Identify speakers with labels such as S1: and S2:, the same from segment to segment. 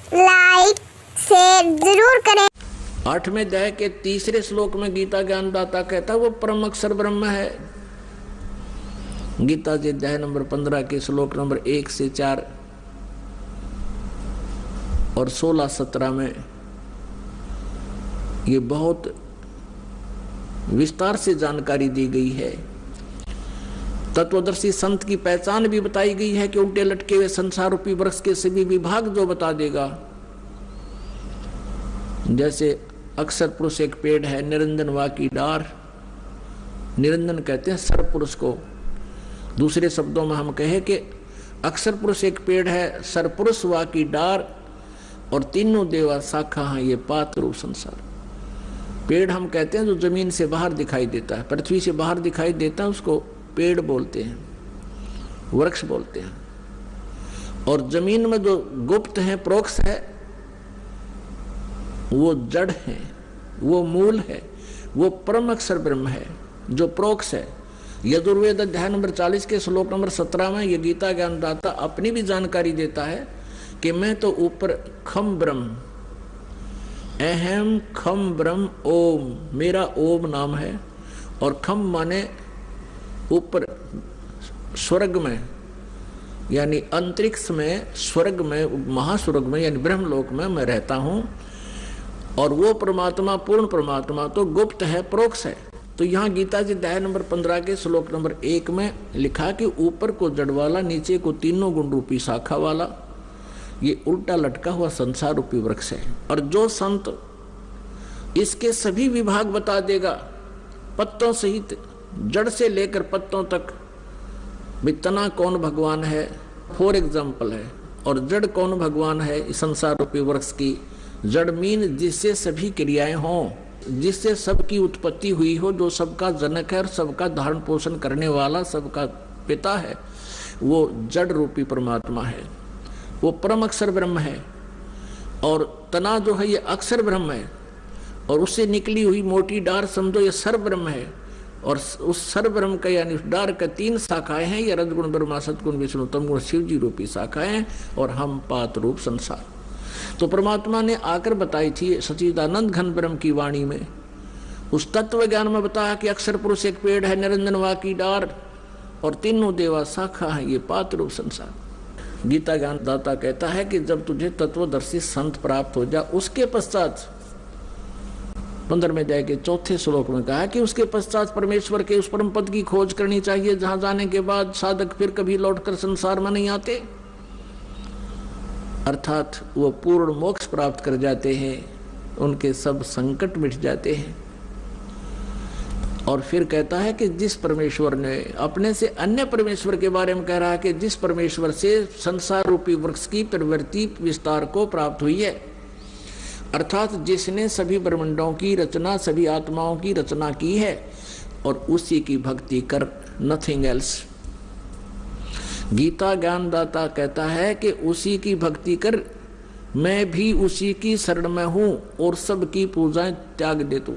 S1: Like share जरूर करें।
S2: 8वें अध्याय के 3 श्लोक में गीता ज्ञानदाता कहता है वो परम अक्षर ब्रह्म है। गीता जी अध्याय नंबर 15 के श्लोक नंबर 1 से 4 और 16-17 में ये बहुत विस्तार से जानकारी दी गई है। तत्वदर्शी संत की पहचान भी बताई गई है कि उल्टे लटके हुए संसार रूपी वृक्ष के सभी विभाग जो बता देगा। जैसे अक्षर पुरुष एक पेड़ है, निरंजन वा की डार, निरंजन कहते हैं सर्व पुरुष को। दूसरे शब्दों में हम कहें कि अक्षर पुरुष एक पेड़ है, सर्व पुरुष वा की डार और तीनों देवा शाखा हैं ये पात्र रूप संसार। पेड़ हम कहते हैं जो जमीन से बाहर दिखाई देता है, पृथ्वी से बाहर दिखाई देता है, उसको पेड़ बोलते हैं, वृक्ष बोलते हैं। और जमीन में जो गुप्त है, प्रोक्ष है, वो जड़ है, वो मूल है, वो परम अक्षर ब्रह्म है जो प्रोक्ष है। यजुर्वेद अध्याय नंबर 40 के श्लोक नंबर 17 में ये गीता ज्ञानदाता अपनी भी जानकारी देता है कि मैं तो ऊपर खम ब्रह्म, अहम खम ब्रह्म ओम, मेरा ओम नाम है। और खम माने ऊपर स्वर्ग में, यानी अंतरिक्ष में, स्वर्ग में, महास्वर्ग में यानी ब्रह्मलोक में मैं रहता हूं। और वो परमात्मा, पूर्ण परमात्मा तो गुप्त है, प्रोक्ष है। तो यहाँ गीता जी अध्याय नंबर 15 के श्लोक नंबर 1 में लिखा कि ऊपर को जड़ वाला, नीचे को तीनों गुण रूपी शाखा वाला, ये उल्टा लटका हुआ संसार रूपी वृक्ष है। और जो संत इसके सभी विभाग बता देगा, पत्तों सहित, जड़ से लेकर पत्तों तक, भी तना कौन भगवान है फॉर एग्जाम्पल है, और जड़ कौन भगवान है इस संसार रूपी वृक्ष की। जड़ मीन जिससे सभी क्रियाएं हों, जिससे सबकी उत्पत्ति हुई हो, जो सबका जनक है और सबका धारण पोषण करने वाला, सबका पिता है, वो जड़ रूपी परमात्मा है, वो परम अक्षर ब्रह्म है। और तना जो है ये अक्षर ब्रह्म है, और उससे निकली हुई मोटी डार समझो ये सर्व ब्रह्म है। और उस सर्व ब्रह्म का यानी उस डार का 3 शाखाएं हैं, ये रजगुण ब्रह्मा, सतगुण विष्णु, तमगुण शिव जी रूपी शाखाएं, और हम पात रूप संसार। तो परमात्मा ने आकर बताई थी सच्चिदानंद घन ब्रह्म की वाणी में, उस तत्व ज्ञान में बताया कि अक्षर पुरुष एक पेड़ है, निरंजन वा की डार और तीनों देवा शाखा है ये पात्र रूप संसार। गीता ज्ञान दाता कहता है कि जब तुझे तत्वदर्शी संत प्राप्त हो जा, उसके पश्चात 15वें अध्याय के 4 श्लोक में कहा कि उसके पश्चात परमेश्वर के उस परम पद की खोज करनी चाहिए जहां जाने के बाद साधक फिर कभी लौटकर संसार में नहीं आते, अर्थात वो पूर्ण मोक्ष प्राप्त कर जाते हैं, उनके सब संकट मिट जाते हैं। और फिर कहता है कि जिस परमेश्वर ने अपने से अन्य परमेश्वर के बारे में कह रहा है कि जिस परमेश्वर से संसार रूपी वृक्ष की प्रवृत्ति विस्तार को प्राप्त हुई है, अर्थात जिसने सभी ब्रह्मांडों की रचना, सभी आत्माओं की रचना की है, और उसी की भक्ति कर, नथिंग एल्स। गीता ज्ञानदाता कहता है कि उसी की भक्ति कर, मैं भी उसी की शरण में हूं और सबकी पूजाएं त्याग दे तू।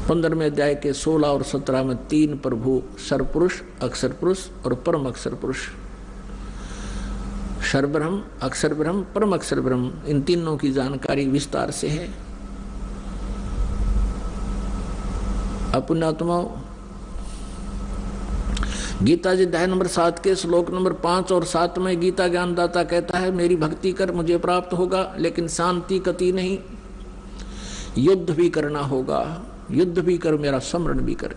S2: 15वें अध्याय के 16 और 17 में 3 प्रभु, सर्वपुरुष, अक्षर पुरुष और परम अक्षर पुरुष, सर्वब्रह्म, अक्षर ब्रह्म, परम अक्षर ब्रह्म, इन तीनों की जानकारी विस्तार से है। पुण्यात्माओं, गीता जी अध्याय नंबर 7 के श्लोक नंबर 5 और 7 में गीता ज्ञानदाता कहता है मेरी भक्ति कर, मुझे प्राप्त होगा, लेकिन शांति कति नहीं, युद्ध भी करना होगा, युद्ध भी कर, मेरा स्मरण भी कर।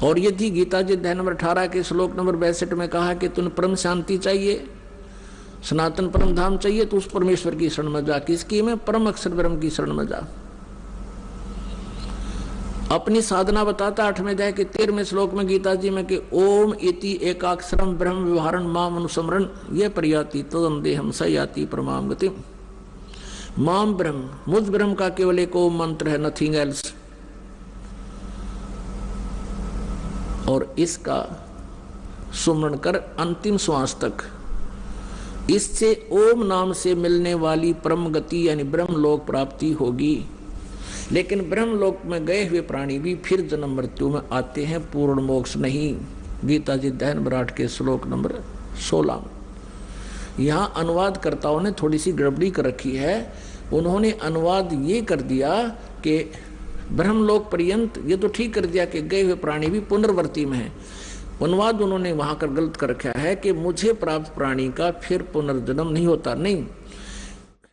S2: और यदि गीता जी अध्याय नंबर 18 के श्लोक नंबर 62 में कहा कि तुम परम शांति चाहिए, सनातन परम धाम चाहिए, तो उस परमेश्वर की शरण में जा। किसकी में? परम अक्षर ब्रह्म की शरण में जा। अपनी साधना बताता 8वें अध्याय के 13वें श्लोक में गीता जी में कि ओम इति एकाक्षरम ब्रह्म व्यवहारन माम अनुसमरण ये प्रयाति तदंदेहम स याति परमाम गतिम। माम ब्रह्म, मुझ ब्रह्म का केवल एक ओम मंत्र है, नथिंग एल्स। और इसका सुमरण कर अंतिम श्वास तक। इससे ओम नाम से मिलने वाली परम गति यानी ब्रह्मलोक प्राप्ति होगी। लेकिन ब्रह्मलोक में गए हुए प्राणी भी फिर जन्म मृत्यु में आते हैं, पूर्ण मोक्ष नहीं। गीता जी अध्याय नंबर 8 के श्लोक नंबर 16 में यहाँ अनुवादकर्ताओं ने थोड़ी सी गड़बड़ी कर रखी है। उन्होंने अनुवाद ये कर दिया कि ब्रह्मलोक पर्यंत, ये तो ठीक कर दिया कि गए हुए प्राणी भी पुनर्वर्ती में है। अनुवाद उन्होंने वहां कर गलत कर रखा है कि मुझे प्राप्त प्राणी का फिर पुनर्जन्म नहीं होता। नहीं,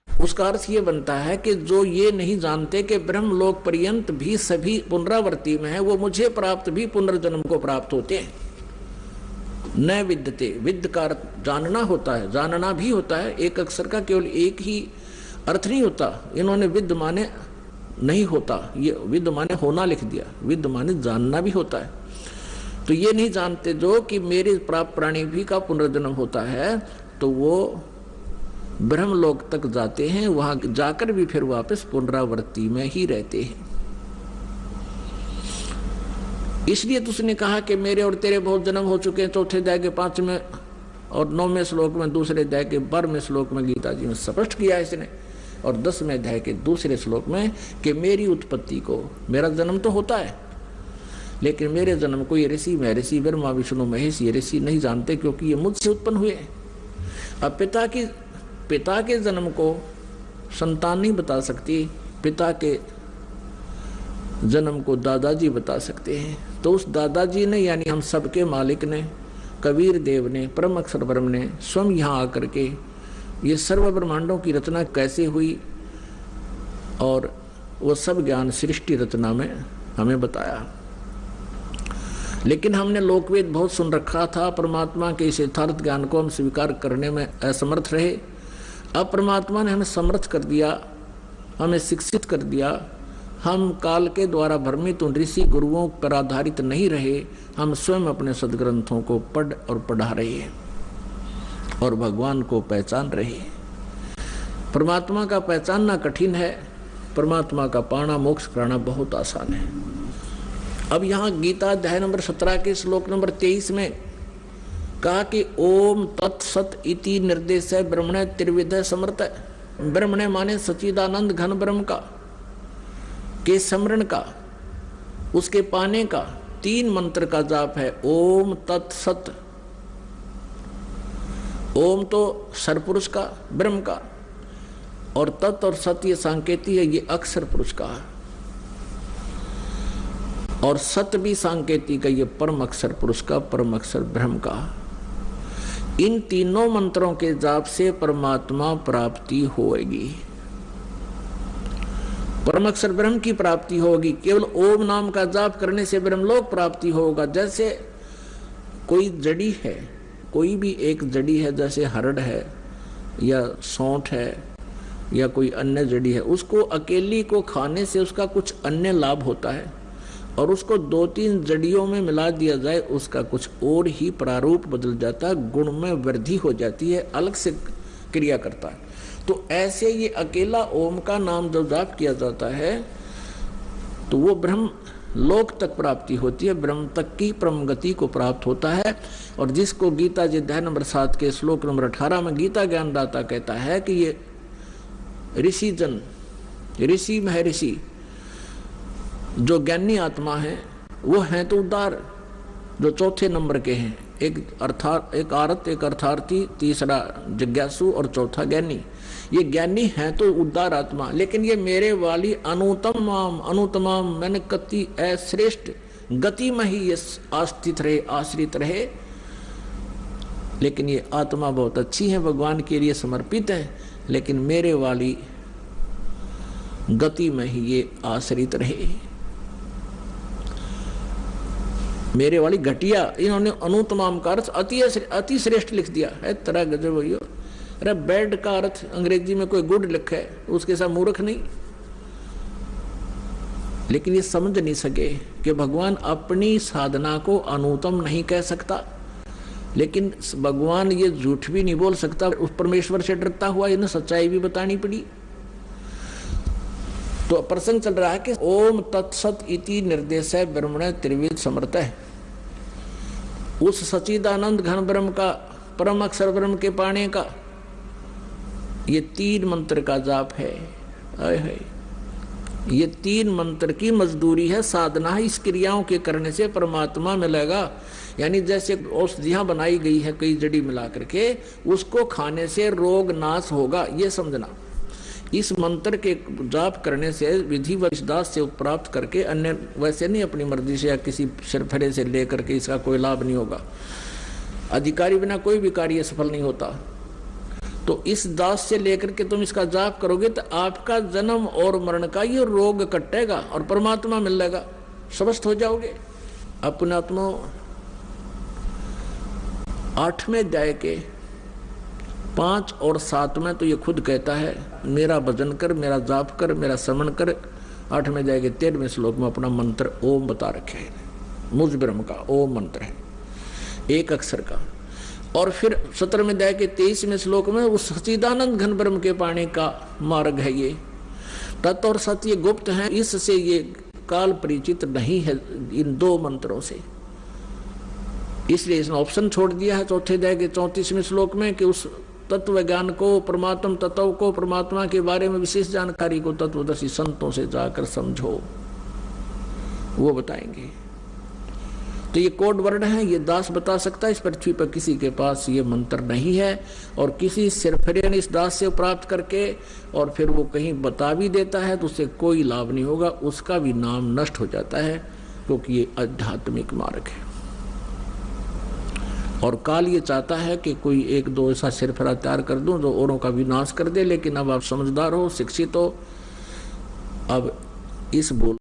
S2: उसका अर्थ ये बनता है कि जो ये नहीं जानते कि ब्रह्मलोक पर्यंत भी सभी पुनरावर्ती में है, वो मुझे प्राप्त भी पुनर्जन्म को प्राप्त होते हैं। न विद्यते, विद्य का जानना होता है, जानना भी होता है। एक अक्षर का केवल एक ही अर्थ नहीं होता। इन्होंने विद्य माने नहीं होता, ये विद्य माने होना लिख दिया। विद्य माने जानना भी होता है। तो ये नहीं जानते जो कि मेरे प्राप्त प्राणी भी का पुनर्जन्म होता है, तो वो ब्रह्मलोक तक जाते हैं, वहां जाकर भी फिर वापस पुनरावृत्ति में ही रहते हैं। इसलिए तो उसने कहा कि मेरे और तेरे बहुत जन्म हो चुके हैं। चौथे अध्याय के 5वें और 9वें श्लोक में, दूसरे अध्याय के 12वें श्लोक में गीता जी में स्पष्ट किया इसने, और 10वें अध्याय के दूसरे श्लोक में कि मेरी उत्पत्ति को, मेरा जन्म तो होता है लेकिन मेरे जन्म को ये ऋषि, महर्षि, ब्रह्मा, विष्णु, महेश, ये ऋषि नहीं जानते, क्योंकि ये मुझसे उत्पन्न हुए। अब पिता के जन्म को संतान नहीं बता सकती, पिता के जन्म को दादाजी बता सकते हैं। तो उस दादाजी ने, यानी हम सबके मालिक ने, कबीर देव ने, परम अक्षर ब्रह्म ने स्वयं यहाँ आकर के ये सर्व ब्रह्मांडों की रचना कैसे हुई और वो सब ज्ञान सृष्टि रचना में हमें बताया। लेकिन हमने लोकवेद बहुत सुन रखा था, परमात्मा के इस यथार्थ ज्ञान को हम स्वीकार करने में असमर्थ रहे। अब परमात्मा ने हमें समर्थ कर दिया, हमें शिक्षित कर दिया। हम काल के द्वारा भ्रमित उन ऋषि गुरुओं पर आधारित नहीं रहे, हम स्वयं अपने सदग्रंथों को पढ़ और पढ़ा रहे हैं और भगवान को पहचान रहे हैं। परमात्मा का पहचानना कठिन है, परमात्मा का पाना, मोक्ष कराना बहुत आसान है। अब यहाँ गीता अध्याय नंबर 17 के श्लोक नंबर 23 में कहा कि ओम तत्सत इति निर्देश है ब्रह्मणे त्रिविध समर्थ। ब्रह्मणे माने सच्चिदानंद घन ब्रह्म का, के स्मरण का, उसके पाने का 3 मंत्र का जाप है। ओम तत्सत, ओम तो सरपुरुष का, ब्रह्म का, और तत् और सत ये सांकेती है, ये अक्षर पुरुष का, और सत भी सांकेती का, ये परम अक्षर पुरुष का, परम अक्षर ब्रह्म का। इन तीनों मंत्रों के जाप से परमात्मा प्राप्ति होगी, परम अक्षर ब्रह्म की प्राप्ति होगी। केवल ओम नाम का जाप करने से ब्रह्मलोक प्राप्ति होगा। जैसे कोई जड़ी है, कोई भी एक जड़ी है, जैसे हरड़ है या सौंठ है या कोई अन्य जड़ी है, उसको अकेली को खाने से उसका कुछ अन्य लाभ होता है, और उसको 2-3 जड़ियों में मिला दिया जाए, उसका कुछ और ही प्रारूप बदल जाता है, गुण में वृद्धि हो जाती है, अलग से क्रिया करता है। तो ऐसे ये अकेला ओम का नाम जब जाप किया जाता है तो वो ब्रह्म लोक तक प्राप्ति होती है, ब्रह्म तक की परम गति को प्राप्त होता है। और जिसको गीता जी अध्याय नंबर 7 के श्लोक नंबर 18 में गीता ज्ञानदाता कहता है कि ये ऋषि जन, ऋषि महर्षि जो ज्ञानी आत्मा है वो हैं तो उदार, जो चौथे नंबर के हैं, एक आरत, एक अर्थार्थी, तीसरा जिज्ञासु और चौथा ज्ञानी। ये ज्ञानी हैं तो उदार आत्मा, लेकिन ये मेरे वाली अनुतमाम मैंने कति श्रेष्ठ गति में ही ये आस्थित रहे, आश्रित रहे। लेकिन ये आत्मा बहुत अच्छी है, भगवान के लिए समर्पित है, लेकिन मेरे वाली गति में ही ये आश्रित रहे, मेरे वाली घटिया। इन्होंने अनुतमाम का अर्थ अति श्रेष्ठ लिख दिया है, तरह गजब भैया। अरे बैड का अर्थ अंग्रेजी में कोई गुड लिखा है, उसके साथ मूर्ख नहीं। लेकिन ये समझ नहीं सके कि भगवान अपनी साधना को अनुतम नहीं कह सकता, लेकिन भगवान ये झूठ भी नहीं बोल सकता। उस परमेश्वर से डरता हुआ इन्हें सच्चाई भी बतानी पड़ी। तो प्रसंग चल रहा है कि ओम तत्सत इति निर्देश है ब्रह्मणे त्रिविध समर्थ है। उस सच्चिदानंद घन ब्रह्म का, परम अक्षर ब्रह्म के पाने का ये 3 मंत्र का जाप है। ये 3 मंत्र की मजदूरी है, साधना है। इस क्रियाओं के करने से परमात्मा मिलेगा। यानी जैसे औषधियां बनाई गई है कई जड़ी मिला करके, उसको खाने से रोग नाश होगा, ये समझना। इस मंत्र के जाप करने से विधि व विश्वास से प्राप्त करके, अन्य वैसे नहीं अपनी मर्जी से या किसी सिरफरे से लेकर के इसका कोई लाभ नहीं होगा। अधिकारी बिना कोई भी कार्य सफल नहीं होता। तो इस दास से लेकर के तुम इसका जाप करोगे तो आपका जन्म और मरण का ये रोग कटेगा और परमात्मा मिलेगा, स्वस्थ हो जाओगे। अपने आत्मा 8वें अध्याय के 5 और 7 में तो ये खुद कहता है, मेरा भजन कर, मेरा जाप कर, मेरा स्मरण कर। 8वें अध्याय के 13वें श्लोक में अपना मंत्र ओम बता रखे है, मुझ ब्रह्म का ओम मंत्र है, एक अक्षर का। और फिर 17वें अध्याय के 23वें श्लोक में उस सच्चिदानंद घन ब्रह्म के पाने का मार्ग है। ये तत् और सत्य गुप्त है, इससे ये काल परिचित नहीं है इन 2 मंत्रों से। इसलिए इसने ऑप्शन छोड़ दिया है 4थे अध्याय के 34वें श्लोक में कि उस तत्व ज्ञान को, परमात्म तत्व को, परमात्मा के बारे में विशेष जानकारी को तत्वदर्शी संतों से जाकर समझो, वो बताएंगे। तो ये कोड वर्ड है, ये दास बता सकता है। इस पृथ्वी पर किसी के पास ये मंत्र नहीं है, और किसी सिरफिरे ने इस दास से प्राप्त करके और फिर वो कहीं बता भी देता है तो उससे कोई लाभ नहीं होगा, उसका भी नाम नष्ट हो जाता है, क्योंकि ये आध्यात्मिक मार्ग है। और काल ये चाहता है कि कोई 1-2 ऐसा सिरफिरा तैयार कर दूं जो औरों का विनाश कर दे, लेकिन अब आप समझदार हो, शिक्षित हो, अब इस बोल